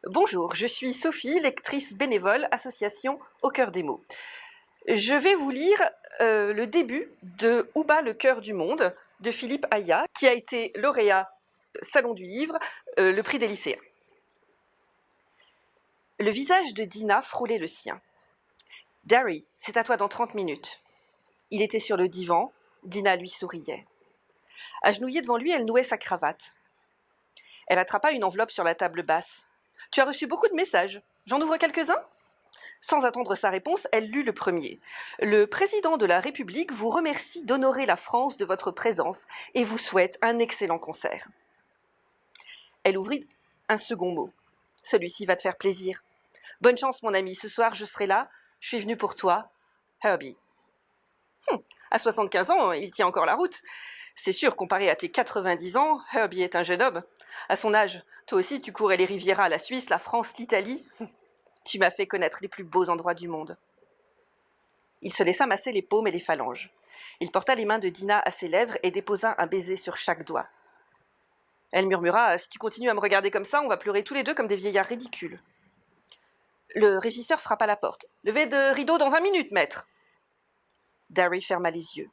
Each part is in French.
Bonjour, je suis Sophie, lectrice bénévole, association Au cœur des mots. Je vais vous lire le début de Où bat le cœur du monde de Philippe Aya, qui a été lauréat Salon du Livre, le prix des lycéens. Le visage de Dina frôlait le sien. « Darry, c'est à toi dans 30 minutes. » Il était sur le divan, Dina lui souriait. Agenouillée devant lui, elle nouait sa cravate. Elle attrapa une enveloppe sur la table basse. « Tu as reçu beaucoup de messages. J'en ouvre quelques-uns ?» Sans attendre sa réponse, elle lut le premier. « Le président de la République vous remercie d'honorer la France de votre présence et vous souhaite un excellent concert. » Elle ouvrit un second mot. « Celui-ci va te faire plaisir. Bonne chance, mon ami, ce soir je serai là. Je suis venue pour toi. Herbie. » À 75 ans, il tient encore la route. C'est sûr, comparé à tes 90 ans, Herbie est un jeune homme. À son âge, toi aussi tu courais les Rivieras, la Suisse, la France, l'Italie. Tu m'as fait connaître les plus beaux endroits du monde. Il se laissa masser les paumes et les phalanges. Il porta les mains de Dina à ses lèvres et déposa un baiser sur chaque doigt. Elle murmura « Si tu continues à me regarder comme ça, on va pleurer tous les deux comme des vieillards ridicules. » Le régisseur frappa la porte. « Levée de rideau dans 20 minutes, maître. » Darry ferma les yeux.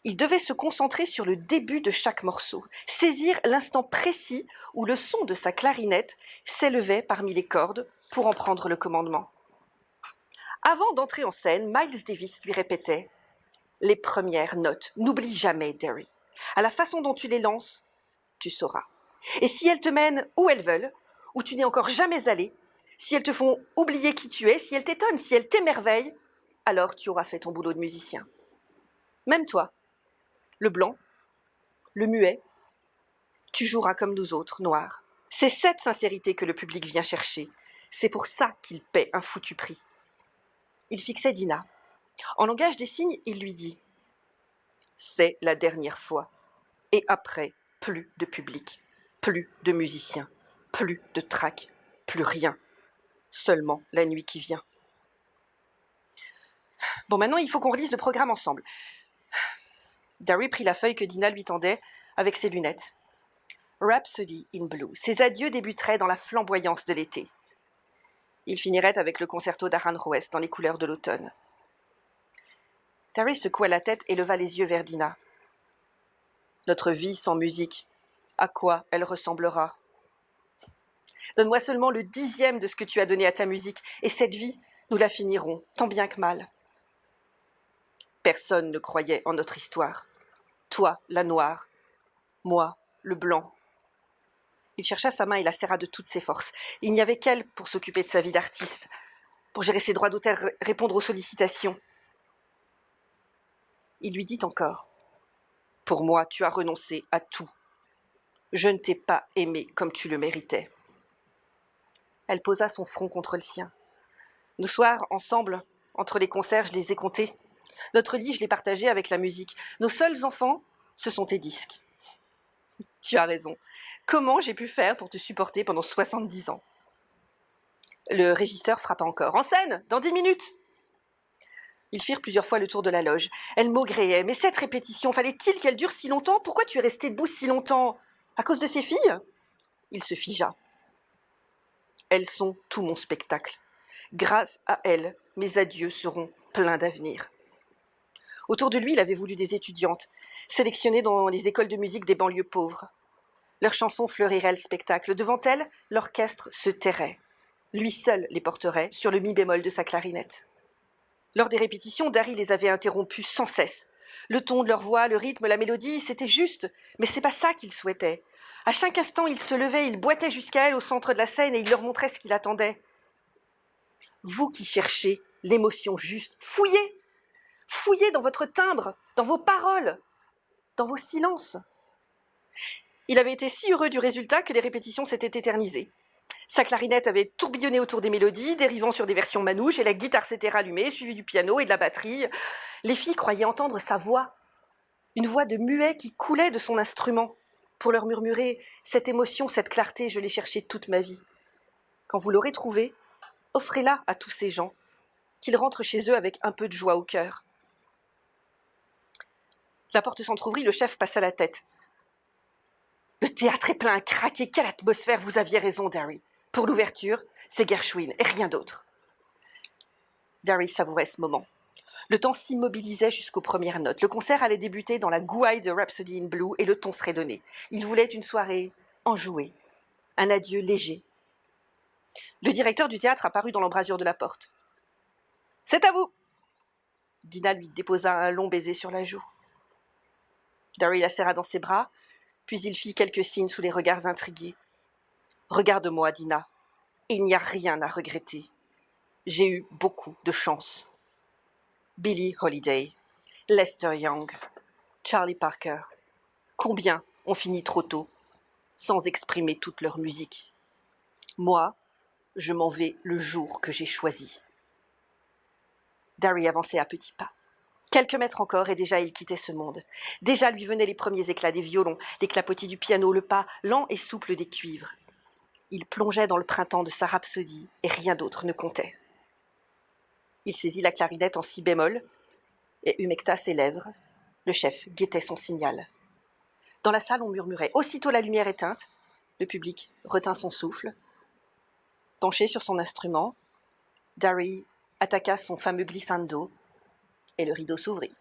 Il devait se concentrer sur le début de chaque morceau, saisir l'instant précis où le son de sa clarinette s'élevait parmi les cordes pour en prendre le commandement. Avant d'entrer en scène, Miles Davis lui répétait « Les premières notes, n'oublie jamais, Darry. À la façon dont tu les lances, tu sauras. Et si elles te mènent où elles veulent, où tu n'es encore jamais allé, si elles te font oublier qui tu es, si elles t'étonnent, si elles t'émerveillent, alors tu auras fait ton boulot de musicien. Même toi, le blanc, le muet, tu joueras comme nous autres, noirs. C'est cette sincérité que le public vient chercher. C'est pour ça qu'il paie un foutu prix. » Il fixait Dina. En langage des signes, il lui dit « C'est la dernière fois. Et après, plus de public, plus de musiciens, plus de trac, plus rien. Seulement la nuit qui vient. » Bon, maintenant, il faut qu'on relise le programme ensemble. Darry prit la feuille que Dina lui tendait avec ses lunettes. Rhapsody in Blue. Ses adieux débuteraient dans la flamboyance de l'été. Il finirait avec le concerto d'Aranjuez dans les couleurs de l'automne. Darry secoua la tête et leva les yeux vers Dina. Notre vie sans musique, à quoi elle ressemblera? Donne-moi seulement le 10e de ce que tu as donné à ta musique, et cette vie, nous la finirons, tant bien que mal. Personne ne croyait en notre histoire. Toi, la noire, moi, le blanc. Il chercha sa main et la serra de toutes ses forces. Il n'y avait qu'elle pour s'occuper de sa vie d'artiste, pour gérer ses droits d'auteur, répondre aux sollicitations. Il lui dit encore « Pour moi, tu as renoncé à tout. Je ne t'ai pas aimé comme tu le méritais. » Elle posa son front contre le sien. Nos soirs, ensemble, entre les concerts, je les ai comptés. Notre lit, je l'ai partagé avec la musique. Nos seuls enfants, ce sont tes disques. Tu as raison. Comment j'ai pu faire pour te supporter pendant 70 ans? Le régisseur frappa encore. « En scène, dans 10 minutes !» Ils firent plusieurs fois le tour de la loge. Elle maugréait. « Mais cette répétition, fallait-il qu'elle dure si longtemps? Pourquoi tu es restée debout si longtemps? À cause de ces filles ?» Il se figea. « Elles sont tout mon spectacle. Grâce à elles, mes adieux seront pleins d'avenir. » Autour de lui, il avait voulu des étudiantes, sélectionnées dans les écoles de musique des banlieues pauvres. Leurs chansons fleuriraient le spectacle. Devant elles, l'orchestre se tairait. Lui seul les porterait sur le mi bémol de sa clarinette. Lors des répétitions, Darry les avait interrompus sans cesse. Le ton de leur voix, le rythme, la mélodie, c'était juste, mais c'est pas ça qu'il souhaitait. À chaque instant, il se levait, il boitait jusqu'à elle au centre de la scène et il leur montrait ce qu'il attendait. Vous qui cherchez l'émotion juste, fouillez! Fouillez dans votre timbre, dans vos paroles, dans vos silences. Il avait été si heureux du résultat que les répétitions s'étaient éternisées. Sa clarinette avait tourbillonné autour des mélodies, dérivant sur des versions manouches, et la guitare s'était rallumée, suivie du piano et de la batterie. Les filles croyaient entendre sa voix, une voix de muet qui coulait de son instrument, pour leur murmurer « Cette émotion, cette clarté, je l'ai cherchée toute ma vie. Quand vous l'aurez trouvée, offrez-la à tous ces gens, qu'ils rentrent chez eux avec un peu de joie au cœur. » La porte s'entr'ouvrit, le chef passa la tête. « Le théâtre est plein à craquer, quelle atmosphère, vous aviez raison, Darry. Pour l'ouverture, c'est Gershwin et rien d'autre. Darry savourait ce moment. Le temps s'immobilisait jusqu'aux premières notes. Le concert allait débuter dans la gouaille de Rhapsody in Blue et le ton serait donné. Il voulait une soirée enjouée, un adieu léger. Le directeur du théâtre apparut dans l'embrasure de la porte. « C'est à vous !» Dina lui déposa un long baiser sur la joue. Darry la serra dans ses bras, puis il fit quelques signes sous les regards intrigués. « Regarde-moi, Dina. Il n'y a rien à regretter. J'ai eu beaucoup de chance. » Billie Holiday, Lester Young, Charlie Parker. Combien ont fini trop tôt, sans exprimer toute leur musique. Moi, je m'en vais le jour que j'ai choisi. Darry avançait à petits pas. Quelques mètres encore et déjà il quittait ce monde. Déjà lui venaient les premiers éclats des violons, les clapotis du piano, le pas lent et souple des cuivres. Il plongeait dans le printemps de sa rhapsodie et rien d'autre ne comptait. Il saisit la clarinette en si bémol et humecta ses lèvres. Le chef guettait son signal. Dans la salle, on murmurait. Aussitôt la lumière éteinte, le public retint son souffle. Penché sur son instrument, Darry attaqua son fameux glissando et le rideau s'ouvrit.